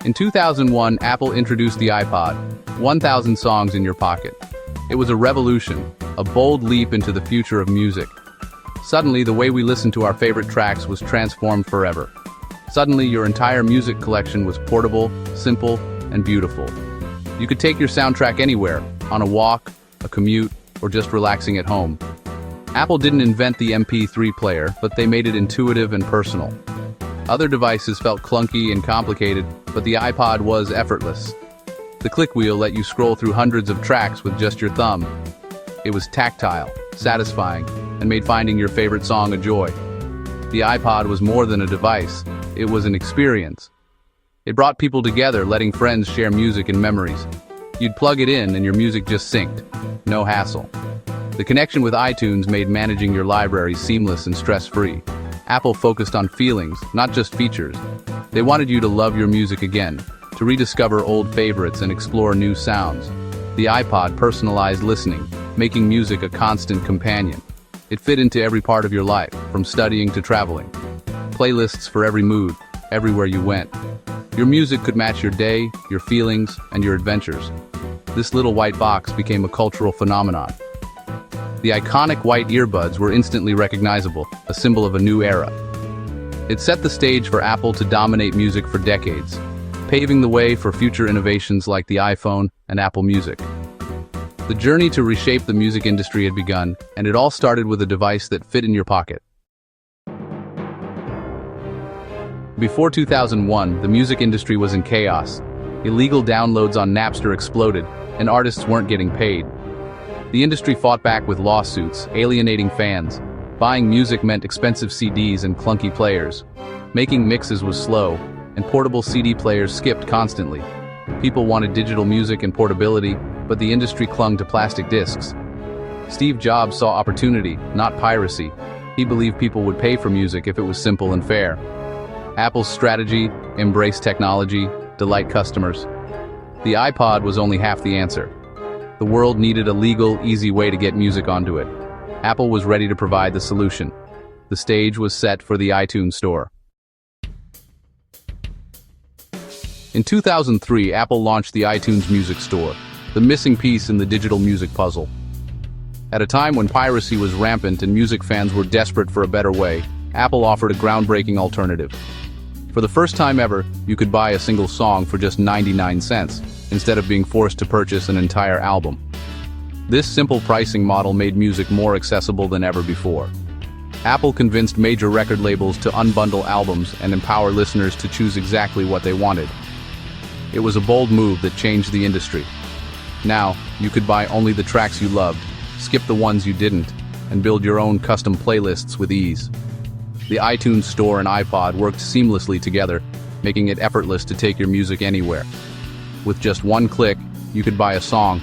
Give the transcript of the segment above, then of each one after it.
In 2001, Apple introduced the iPod, 1,000 songs in your pocket. It was a revolution, a bold leap into the future of music. Suddenly, the way we listened to our favorite tracks was transformed forever. Suddenly, your entire music collection was portable, simple, and beautiful. You could take your soundtrack anywhere, on a walk, a commute, or just relaxing at home. Apple didn't invent the MP3 player, but they made it intuitive and personal. Other devices felt clunky and complicated, but the iPod was effortless. The click wheel let you scroll through hundreds of tracks with just your thumb. It was tactile, satisfying, and made finding your favorite song a joy. The iPod was more than a device, it was an experience. It brought people together, letting friends share music and memories. You'd plug it in and your music just synced. No hassle. The connection with iTunes made managing your library seamless and stress-free. Apple focused on feelings, not just features. They wanted you to love your music again, to rediscover old favorites and explore new sounds. The iPod personalized listening, making music a constant companion. It fit into every part of your life, from studying to traveling. Playlists for every mood, everywhere you went. Your music could match your day, your feelings, and your adventures. This little white box became a cultural phenomenon. The iconic white earbuds were instantly recognizable, a symbol of a new era. It set the stage for Apple to dominate music for decades, paving the way for future innovations like the iPhone and Apple Music. The journey to reshape the music industry had begun, and it all started with a device that fit in your pocket. Before 2001, the music industry was in chaos. Illegal downloads on Napster exploded, and artists weren't getting paid. The industry fought back with lawsuits, alienating fans. Buying music meant expensive CDs and clunky players. Making mixes was slow, and portable CD players skipped constantly. People wanted digital music and portability, but the industry clung to plastic discs. Steve Jobs saw opportunity, not piracy. He believed people would pay for music if it was simple and fair. Apple's strategy: embrace technology, delight customers. The iPod was only half the answer. The world needed a legal, easy way to get music onto it. Apple was ready to provide the solution. The stage was set for the iTunes Store. In 2003, Apple launched the iTunes Music Store, the missing piece in the digital music puzzle. At a time when piracy was rampant and music fans were desperate for a better way, Apple offered a groundbreaking alternative. For the first time ever, you could buy a single song for just 99 cents, instead of being forced to purchase an entire album. This simple pricing model made music more accessible than ever before. Apple convinced major record labels to unbundle albums and empower listeners to choose exactly what they wanted. It was a bold move that changed the industry. Now, you could buy only the tracks you loved, skip the ones you didn't, and build your own custom playlists with ease. The iTunes Store and iPod worked seamlessly together, making it effortless to take your music anywhere. With just one click, you could buy a song,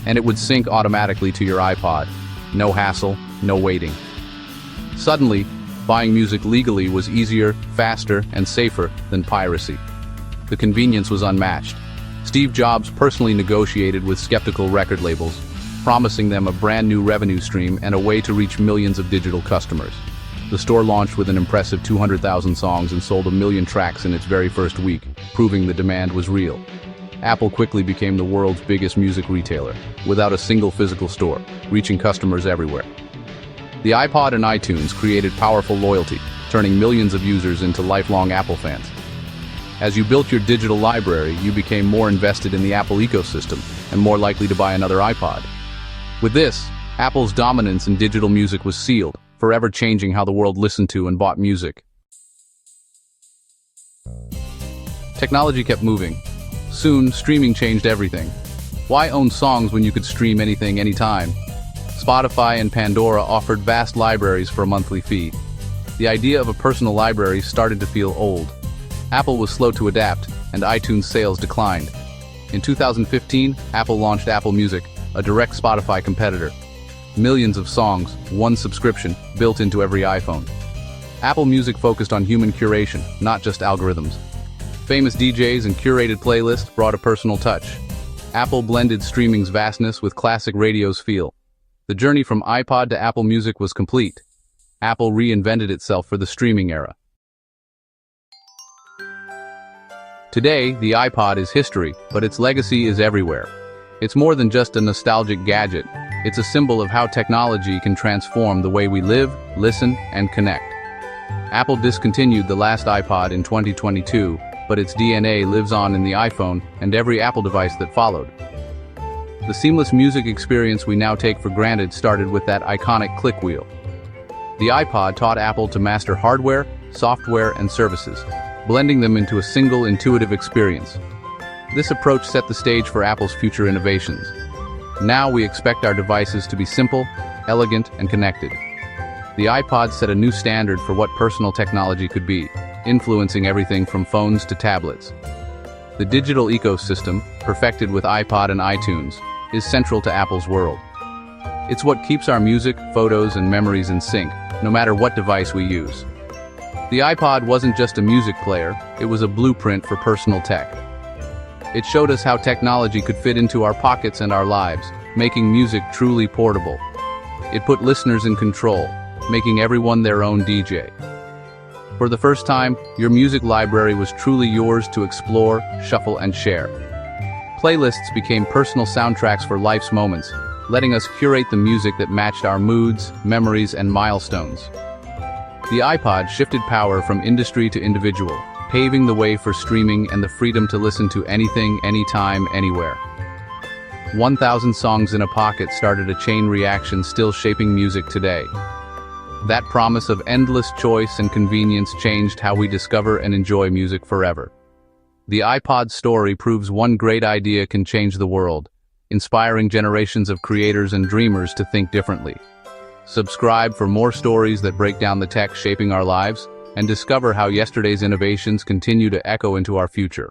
and it would sync automatically to your iPod. No hassle, no waiting. Suddenly, buying music legally was easier, faster, and safer than piracy. The convenience was unmatched. Steve Jobs personally negotiated with skeptical record labels, promising them a brand new revenue stream and a way to reach millions of digital customers. The store launched with an impressive 200,000 songs and sold 1 million tracks in its very first week, proving the demand was real. Apple quickly became the world's biggest music retailer, without a single physical store, reaching customers everywhere. The iPod and iTunes created powerful loyalty, turning millions of users into lifelong Apple fans. As you built your digital library, you became more invested in the Apple ecosystem and more likely to buy another iPod. With this, Apple's dominance in digital music was sealed, forever changing how the world listened to and bought music. Technology kept moving. Soon, streaming changed everything. Why own songs when you could stream anything, anytime? Spotify and Pandora offered vast libraries for a monthly fee. The idea of a personal library started to feel old. Apple was slow to adapt, and iTunes sales declined. In 2015, Apple launched Apple Music, a direct Spotify competitor. Millions of songs, one subscription, built into every iPhone. Apple Music focused on human curation, not just algorithms. Famous DJs and curated playlists brought a personal touch. Apple blended streaming's vastness with classic radio's feel. The journey from iPod to Apple Music was complete. Apple reinvented itself for the streaming era. Today, the iPod is history, but its legacy is everywhere. It's more than just a nostalgic gadget. It's a symbol of how technology can transform the way we live, listen, and connect. Apple discontinued the last iPod in 2022, but its DNA lives on in the iPhone and every Apple device that followed. The seamless music experience we now take for granted started with that iconic click wheel. The iPod taught Apple to master hardware, software, and services, blending them into a single intuitive experience. This approach set the stage for Apple's future innovations. Now we expect our devices to be simple, elegant, and connected. The iPod set a new standard for what personal technology could be, influencing everything from phones to tablets. The digital ecosystem, perfected with iPod and iTunes, is central to Apple's world. It's what keeps our music, photos, and memories in sync, no matter what device we use. The iPod wasn't just a music player, it was a blueprint for personal tech. It showed us how technology could fit into our pockets and our lives, making music truly portable. It put listeners in control, making everyone their own DJ. For the first time, your music library was truly yours to explore, shuffle, and share. Playlists became personal soundtracks for life's moments, letting us curate the music that matched our moods, memories, and milestones. The iPod shifted power from industry to individual, paving the way for streaming and the freedom to listen to anything, anytime, anywhere. 1,000 songs in a pocket started a chain reaction still shaping music today. That promise of endless choice and convenience changed how we discover and enjoy music forever. The iPod story proves one great idea can change the world, inspiring generations of creators and dreamers to think differently. Subscribe for more stories that break down the tech shaping our lives, and discover how yesterday's innovations continue to echo into our future.